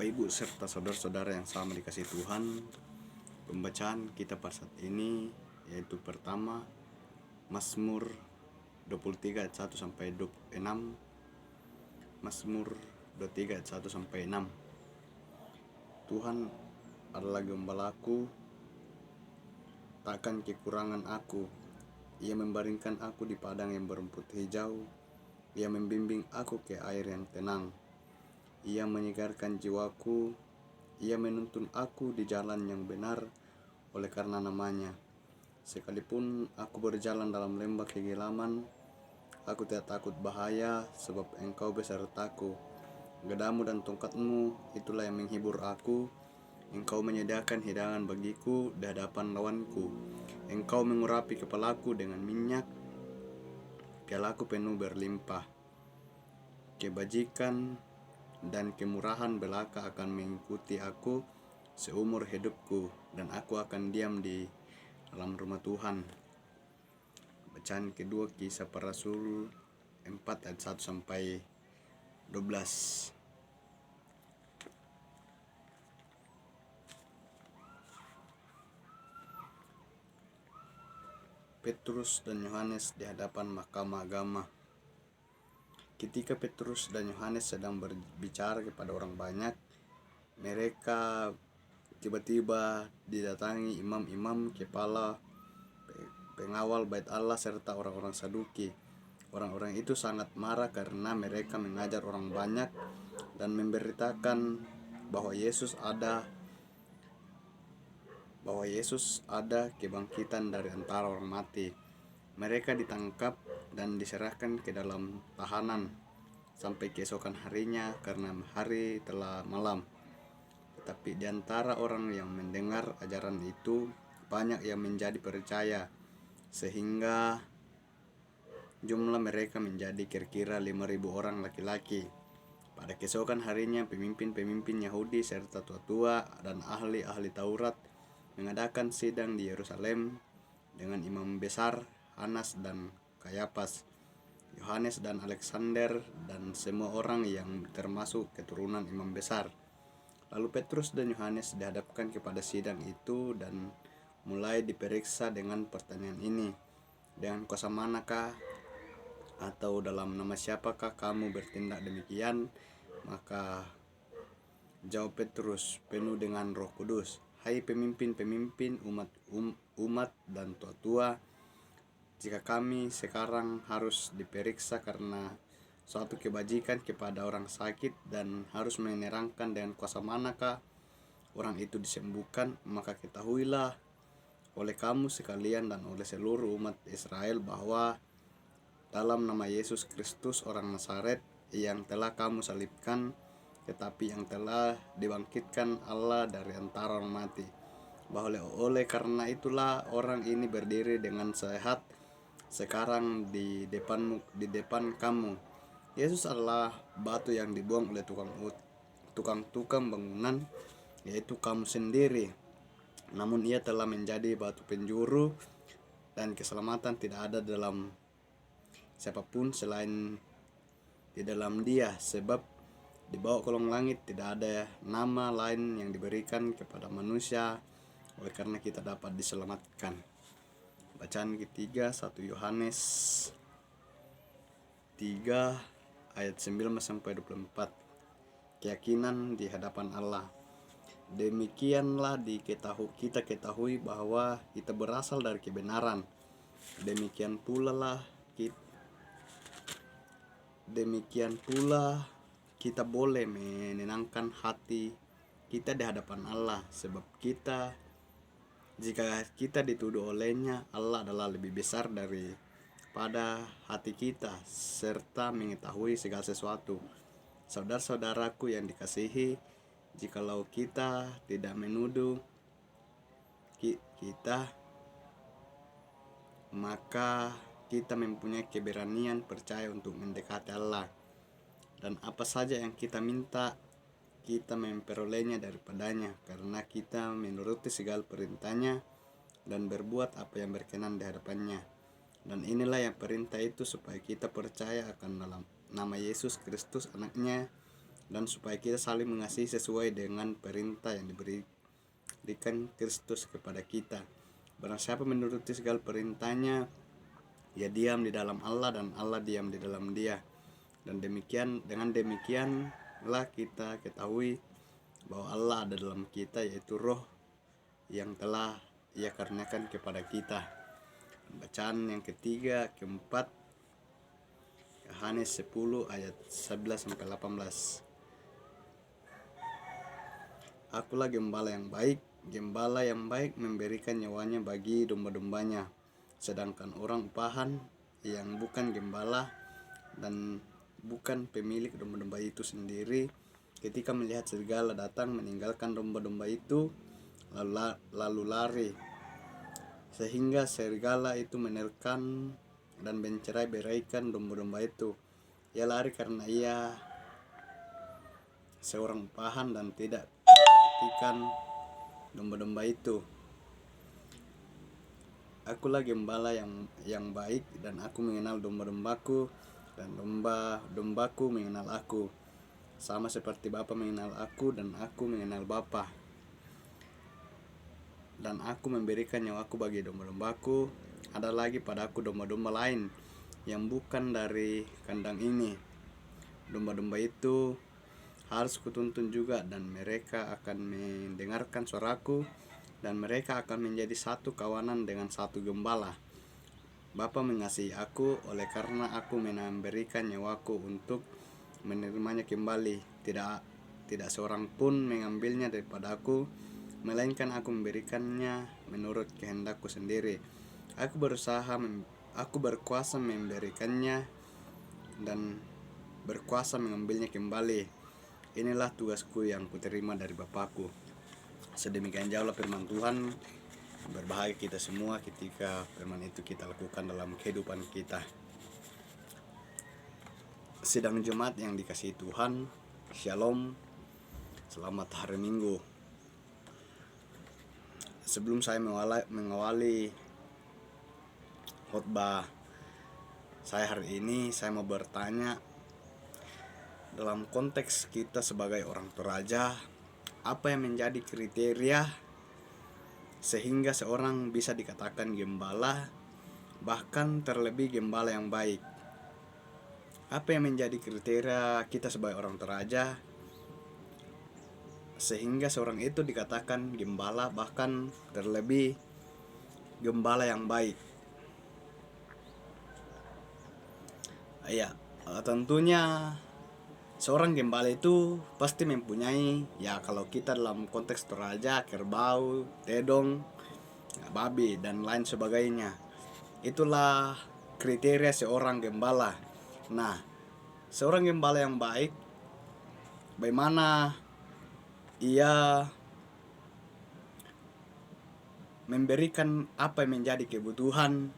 Bapak Ibu serta saudara-saudara yang sama dikasih Tuhan, pembacaan kita pada saat ini yaitu pertama Mazmur 23 ayat 1 sampai 6. Mazmur 23 ayat 1 sampai 6. Tuhan adalah gembalaku, takkan kekurangan aku. Ia membaringkan aku di padang yang berumput hijau. Ia membimbing aku ke air yang tenang. Ia menyegarkan jiwaku. Ia menuntun aku di jalan yang benar oleh karena namanya. Sekalipun aku berjalan dalam lembah kegelaman, aku tidak takut bahaya, sebab Engkau besertaku. Gadamu dan tongkatmu itulah yang menghibur aku. Engkau menyediakan hidangan bagiku di hadapan lawanku. Engkau mengurapi kepalaku dengan minyak, pialaku penuh berlimpah. Kebajikan dan kemurahan belaka akan mengikuti aku seumur hidupku, dan aku akan diam di dalam rumah Tuhan. Bacaan kedua Kisah Para Rasul 4 ayat 1 sampai 12. Petrus dan Yohanes di hadapan mahkamah agama. Ketika Petrus dan Yohanes sedang berbicara kepada orang banyak, mereka tiba-tiba didatangi imam-imam, kepala pengawal bait Allah serta orang-orang Saduki. Orang-orang itu sangat marah karena mereka mengajar orang banyak dan memberitakan bahwa Yesus ada kebangkitan dari antara orang mati. Mereka ditangkap dan diserahkan ke dalam tahanan sampai keesokan harinya karena hari telah malam. Tetapi di antara orang yang mendengar ajaran itu, banyak yang menjadi percaya, sehingga jumlah mereka menjadi kira-kira 5.000 orang laki-laki. Pada keesokan harinya, pemimpin-pemimpin Yahudi serta tua-tua dan ahli-ahli Taurat mengadakan sidang di Yerusalem dengan imam besar Hanas dan Kayapas, Yohanes dan Alexander, dan semua orang yang termasuk keturunan imam besar. Lalu Petrus dan Yohanes dihadapkan kepada sidang itu dan mulai diperiksa dengan pertanyaan ini, dengan kuasa manakah atau dalam nama siapakah kamu bertindak demikian? Maka jawab Petrus penuh dengan Roh Kudus, hai pemimpin-pemimpin umat dan tua-tua, jika kami sekarang harus diperiksa karena suatu kebajikan kepada orang sakit dan harus menerangkan dengan kuasa manakah orang itu disembuhkan, maka ketahuilah oleh kamu sekalian dan oleh seluruh umat Israel bahwa dalam nama Yesus Kristus orang Nazaret yang telah kamu salibkan, tetapi yang telah dibangkitkan Allah dari antara orang mati, bahwa oleh karena itulah orang ini berdiri dengan sehat sekarang di depan kamu. Yesus adalah batu yang dibuang oleh tukang-tukang bangunan, yaitu kamu sendiri. Namun ia telah menjadi batu penjuru, dan keselamatan tidak ada dalam siapapun selain di dalam Dia, sebab di bawah kolong langit tidak ada nama lain yang diberikan kepada manusia oleh karena kita dapat diselamatkan. Bacaan ketiga 1 Yohanes 3 ayat 19 sampai 24. Keyakinan di hadapan Allah. Demikianlah kita ketahui bahwa kita berasal dari kebenaran. Demikian pula kita boleh menenangkan hati kita di hadapan Allah, sebab jika kita dituduh olehnya, Allah adalah lebih besar daripada hati kita serta mengetahui segala sesuatu. Saudara-saudaraku yang dikasihi, jikalau kita tidak menuduh kita, maka kita mempunyai keberanian percaya untuk mendekati Allah, dan apa saja yang kita minta, kita memperolehnya daripadanya, karena kita menuruti segala perintahnya dan berbuat apa yang berkenan di hadapannya. Dan inilah yang perintah itu, supaya kita percaya akan dalam nama Yesus Kristus anaknya dan supaya kita saling mengasihi sesuai dengan perintah yang diberikan Kristus kepada kita. Barang siapa menuruti segala perintahnya, ia diam di dalam Allah dan Allah diam di dalam dia. Dan dengan demikianlah kita ketahui bahwa Allah ada dalam kita, yaitu Roh yang telah Ia karuniakan kepada kita. Bacaan yang ketiga, keempat, Yohanes 10 ayat 11 sampai 18. Akulah gembala yang baik. Gembala yang baik memberikan nyawanya bagi domba-dombanya. Sedangkan orang upahan yang bukan gembala dan bukan pemilik domba-domba itu sendiri, ketika melihat serigala datang, meninggalkan domba-domba itu lalu lari, sehingga serigala itu menerkam dan mencerai-beraikan domba-domba itu. Ia lari karena ia seorang upahan dan tidak memperhatikan domba-domba itu. Akulah gembala yang baik, dan aku mengenal domba-dombaku, dan domba-dombaku mengenal aku, sama seperti Bapa mengenal aku dan aku mengenal Bapa. Dan aku memberikan nyawaku bagi domba-dombaku. Ada lagi padaku domba-domba lain yang bukan dari kandang ini. Domba-domba itu harus kutuntun juga, dan mereka akan mendengarkan suaraku, dan mereka akan menjadi satu kawanan dengan satu gembala. Bapa mengasihi aku oleh karena aku memberikan nyawaku untuk menerimanya kembali. Tidak seorang pun mengambilnya daripada aku, melainkan aku memberikannya menurut kehendakku sendiri. Aku berkuasa memberikannya dan berkuasa mengambilnya kembali. Inilah tugasku yang kuterima dari Bapakku. Sedemikian jauhlah firman Tuhan. Berbahagia kita semua ketika firman itu kita lakukan dalam kehidupan kita. Sidang Jumat yang dikasihi Tuhan, Shalom, selamat hari Minggu. Sebelum saya mengawali khotbah saya hari ini, saya mau bertanya, dalam konteks kita sebagai orang toraja, apa yang menjadi kriteria sehingga seorang bisa dikatakan gembala, bahkan terlebih gembala yang baik? Apa yang menjadi kriteria kita sebagai orang toraja sehingga seorang itu dikatakan gembala, bahkan terlebih gembala yang baik? Ya, tentunya seorang gembala itu pasti mempunyai, ya kalau kita dalam konteks toraja, kerbau, tedong, babi, dan lain sebagainya. Itulah kriteria seorang gembala. Nah, seorang gembala yang baik, bagaimana ia memberikan apa yang menjadi kebutuhan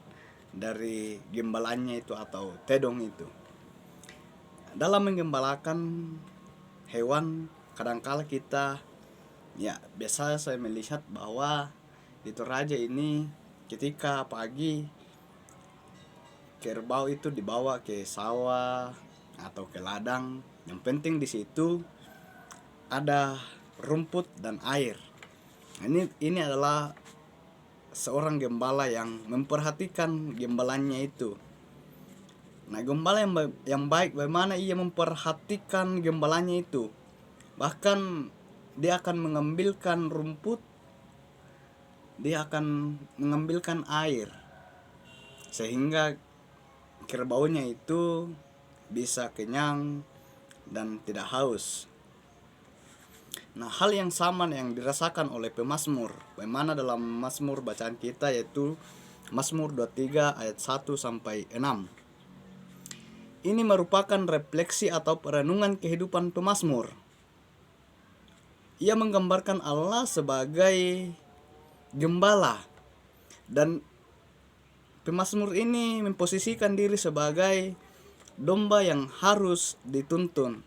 dari gembalanya itu atau tedong itu. Dalam menggembalakan hewan, kadangkala kita, ya biasa saya melihat bahwa di Toraja ini ketika pagi kerbau itu dibawa ke sawah atau ke ladang. Yang penting di situ ada rumput dan air. Ini adalah seorang gembala yang memperhatikan gembalanya itu. Nah, gembala yang baik, bagaimana ia memperhatikan gembalanya itu? Bahkan dia akan mengambilkan rumput, dia akan mengambilkan air, sehingga kerbaunya itu bisa kenyang dan tidak haus. Nah, hal yang sama yang dirasakan oleh pemazmur, bagaimana dalam Mazmur bacaan kita, yaitu Mazmur 23 ayat 1 sampai 6. Ini merupakan refleksi atau perenungan kehidupan pemazmur. Ia menggambarkan Allah sebagai gembala, dan pemazmur ini memposisikan diri sebagai domba yang harus dituntun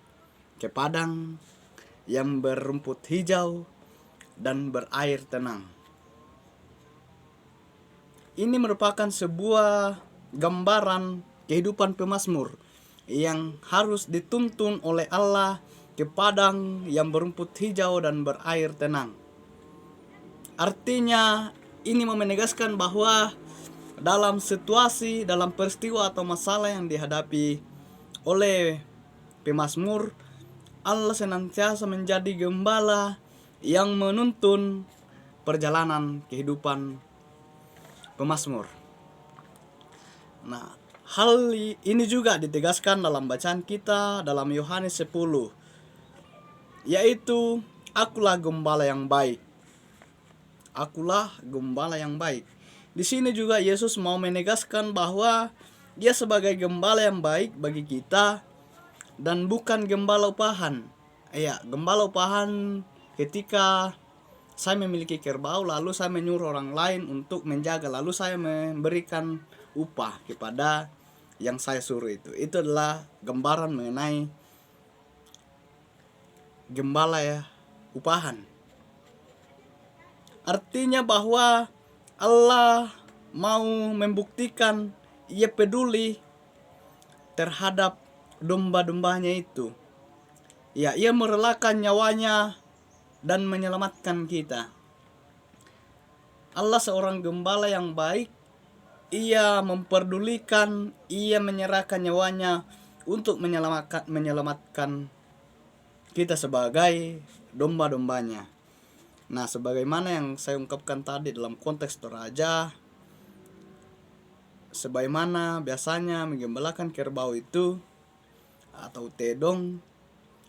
ke padang yang berumput hijau dan berair tenang. Ini merupakan sebuah gambaran kehidupan pemazmur yang harus dituntun oleh Allah ke padang yang berumput hijau dan berair tenang. Artinya ini menegaskan bahwa dalam situasi, dalam peristiwa atau masalah yang dihadapi oleh pemazmur, Allah senantiasa menjadi gembala yang menuntun perjalanan kehidupan pemazmur. Nah, hal ini juga ditegaskan dalam bacaan kita dalam Yohanes 10, yaitu akulah gembala yang baik. Akulah gembala yang baik. Di sini juga Yesus mau menegaskan bahwa Dia sebagai gembala yang baik bagi kita dan bukan gembala upahan. Ya, gembala upahan ketika saya memiliki kerbau lalu saya menyuruh orang lain untuk menjaga, lalu saya memberikan upah kepada yang saya suruh itu. Itu adalah gambaran mengenai gembala ya, upahan. Artinya bahwa Allah mau membuktikan Ia peduli terhadap domba-dombanya itu. Ya, Ia merelakan nyawanya dan menyelamatkan kita. Allah seorang gembala yang baik. Ia memperdulikan, Ia menyerahkan nyawanya untuk menyelamatkan kita sebagai domba-dombanya. Nah, sebagaimana yang saya ungkapkan tadi dalam konteks Toraja, sebagaimana biasanya menggembalakan kerbau itu atau tedong,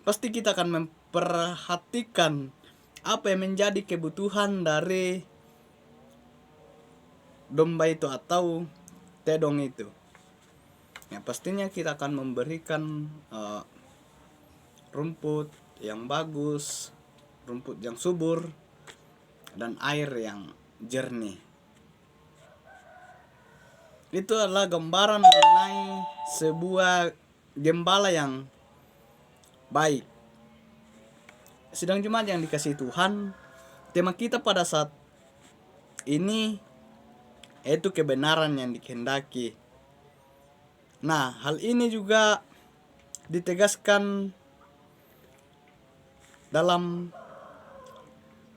pasti kita akan memperhatikan apa yang menjadi kebutuhan dari domba itu atau tedong itu. Ya, pastinya kita akan memberikan rumput yang bagus, rumput yang subur, dan air yang jernih. Itu adalah gambaran mengenai sebuah gembala yang baik. Sidang jemaat yang dikasihi Tuhan, tema kita pada saat ini yaitu kebenaran yang dikehendaki. Nah, hal ini juga ditegaskan dalam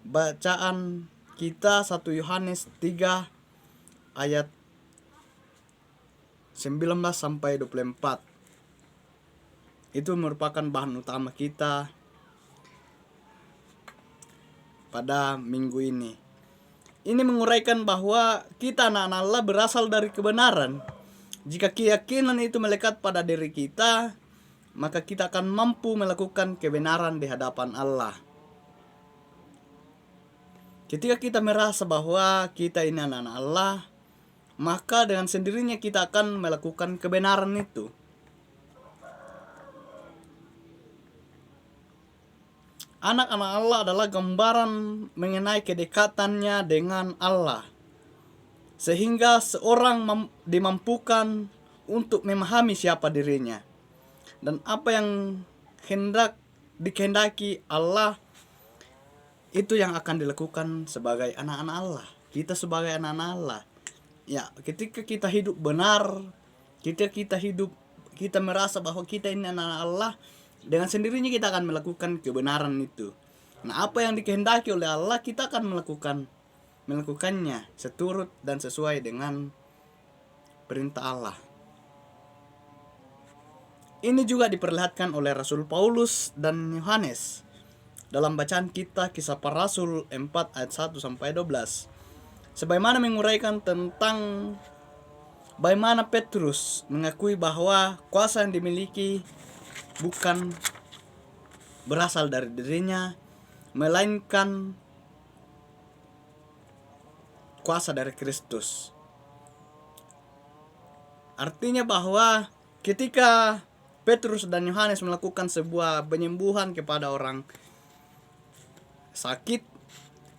bacaan kita 1 Yohanes 3 ayat 19 sampai 24. Itu merupakan bahan utama kita pada minggu ini. Ini menguraikan bahwa kita anak-anak Allah berasal dari kebenaran. Jika keyakinan itu melekat pada diri kita, maka kita akan mampu melakukan kebenaran di hadapan Allah. Ketika kita merasa bahwa kita ini anak-anak Allah, maka dengan sendirinya kita akan melakukan kebenaran itu. Anak-anak Allah adalah gambaran mengenai kedekatannya dengan Allah, sehingga seorang dimampukan untuk memahami siapa dirinya dan apa yang dikehendaki Allah, itu yang akan dilakukan sebagai anak-anak Allah. Kita sebagai anak-anak Allah, ya, ketika kita hidup benar, kita merasa bahwa kita ini anak-anak Allah, dengan sendirinya kita akan melakukan kebenaran itu. Nah, apa yang dikehendaki oleh Allah, kita akan melakukannya seturut dan sesuai dengan perintah Allah. Ini juga diperlihatkan oleh Rasul Paulus dan Yohanes dalam bacaan kita Kisah Para Rasul 4 ayat 1 sampai 12. Sebagaimana menguraikan tentang bagaimana Petrus mengakui bahwa kuasa yang dimiliki bukan berasal dari dirinya, melainkan kuasa dari Kristus. Artinya bahwa ketika Petrus dan Yohanes melakukan sebuah penyembuhan kepada orang sakit,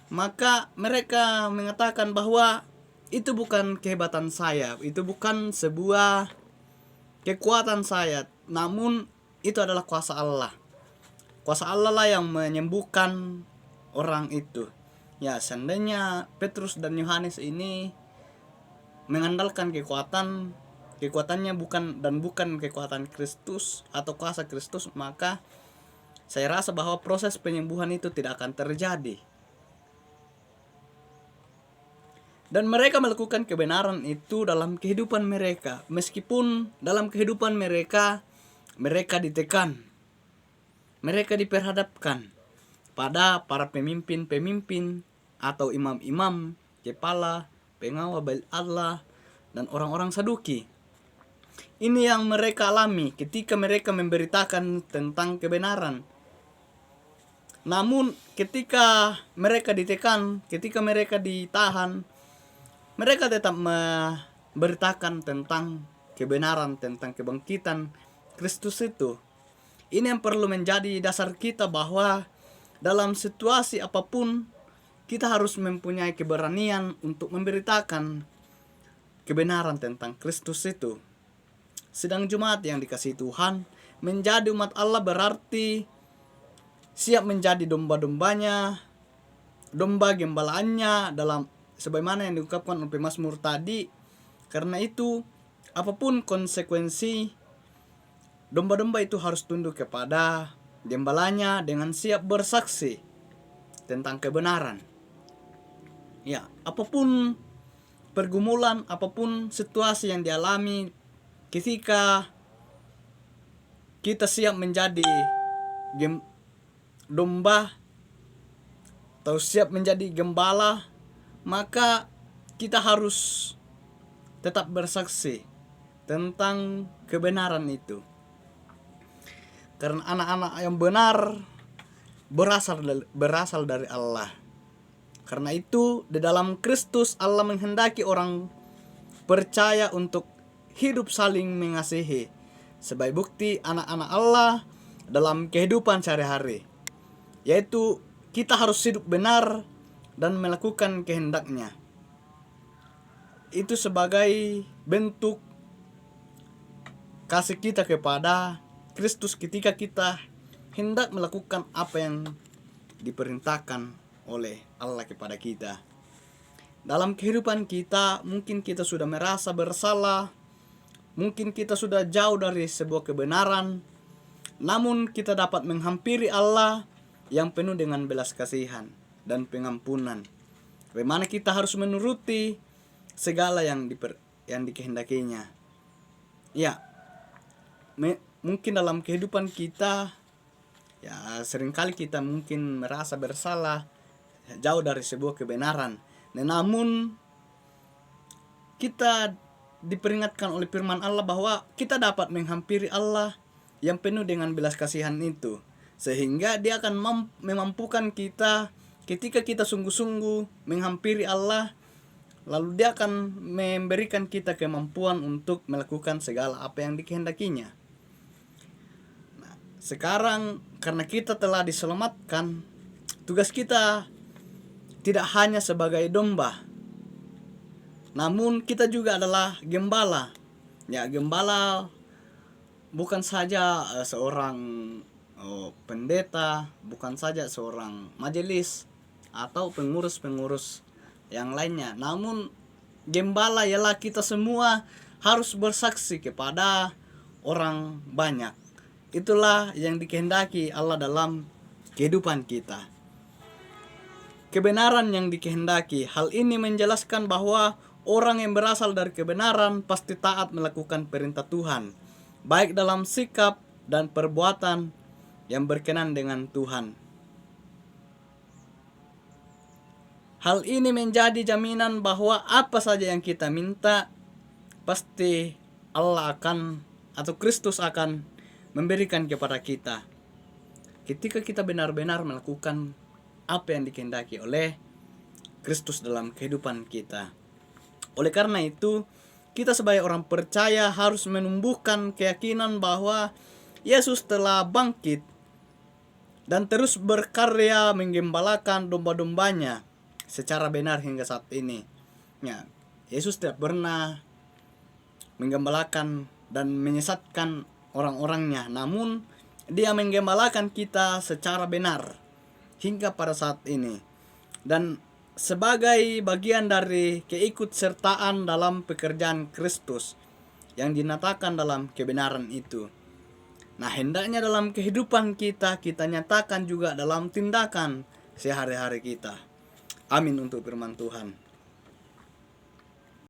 maka mereka mengatakan bahwa itu bukan kehebatan saya, itu bukan sebuah kekuatan saya, namun itu adalah kuasa Allah. Kuasa Allah lah yang menyembuhkan orang itu. Ya, seandainya Petrus dan Yohanes ini mengandalkan kekuatannya bukan kekuatan Kristus atau kuasa Kristus, maka saya rasa bahwa proses penyembuhan itu tidak akan terjadi. Dan mereka melakukan kebenaran itu dalam kehidupan mereka. Meskipun dalam kehidupan mereka, mereka ditekan. Mereka diperhadapkan pada para pemimpin-pemimpin atau imam-imam, kepala, pengawal Bait Allah, dan orang-orang Saduki. Ini yang mereka alami ketika mereka memberitakan tentang kebenaran. Namun ketika mereka ditekan, ketika mereka ditahan, mereka tetap memberitakan tentang kebenaran, tentang kebangkitan Kristus itu. Ini yang perlu menjadi dasar kita bahwa dalam situasi apapun kita harus mempunyai keberanian untuk memberitakan kebenaran tentang Kristus itu. Sedang jemaat yang dikasihi Tuhan, menjadi umat Allah berarti siap menjadi domba-dombanya, domba gembalaannya, dalam sebagaimana yang diungkapkan oleh pemazmur tadi. Karena itu, apapun konsekuensi, domba-domba itu harus tunduk kepada gembalanya dengan siap bersaksi tentang kebenaran. Ya, apapun pergumulan, apapun situasi yang dialami, ketika kita siap menjadi domba atau siap menjadi gembala, maka kita harus tetap bersaksi tentang kebenaran itu. Karena anak-anak yang benar berasal dari Allah. Karena itu di dalam Kristus Allah menghendaki orang percaya untuk hidup saling mengasihi sebagai bukti anak-anak Allah dalam kehidupan sehari-hari. Yaitu kita harus hidup benar dan melakukan kehendaknya. Itu sebagai bentuk kasih kita kepada Kristus ketika kita hendak melakukan apa yang diperintahkan oleh Allah kepada kita. Dalam kehidupan kita, mungkin kita sudah merasa bersalah, mungkin kita sudah jauh dari sebuah kebenaran, namun kita dapat menghampiri Allah yang penuh dengan belas kasihan dan pengampunan. Bagaimana kita harus menuruti segala yang dikehendakinya. Ya, mungkin dalam kehidupan kita, ya seringkali kita mungkin merasa bersalah, jauh dari sebuah kebenaran. Namun kita diperingatkan oleh firman Allah bahwa kita dapat menghampiri Allah yang penuh dengan belas kasihan itu, sehingga Dia akan memampukan kita ketika kita sungguh-sungguh menghampiri Allah, lalu Dia akan memberikan kita kemampuan untuk melakukan segala apa yang dikehendakinya. Nah, sekarang karena kita telah diselamatkan, tugas kita tidak hanya sebagai domba, namun kita juga adalah gembala. Ya, gembala bukan saja seorang pendeta, bukan saja seorang majelis atau pengurus-pengurus yang lainnya, namun gembala ialah kita semua harus bersaksi kepada orang banyak. Itulah yang dikehendaki Allah dalam kehidupan kita. Kebenaran yang dikehendaki. Hal ini menjelaskan bahwa orang yang berasal dari kebenaran pasti taat melakukan perintah Tuhan, baik dalam sikap dan perbuatan yang berkenan dengan Tuhan. Hal ini menjadi jaminan bahwa apa saja yang kita minta, pasti Allah akan atau Kristus akan memberikan kepada kita. Ketika kita benar-benar melakukan apa yang dikehendaki oleh Kristus dalam kehidupan kita. Oleh karena itu, kita sebagai orang percaya harus menumbuhkan keyakinan bahwa Yesus telah bangkit dan terus berkarya menggembalakan domba-dombanya secara benar hingga saat ini. Ya, Yesus tidak pernah menggembalakan dan menyesatkan orang-orangnya, namun Dia menggembalakan kita secara benar hingga pada saat ini. Dan sebagai bagian dari keikutsertaan dalam pekerjaan Kristus yang dinyatakan dalam kebenaran itu. Nah, hendaknya dalam kehidupan kita nyatakan juga dalam tindakan sehari-hari kita. Amin untuk firman Tuhan.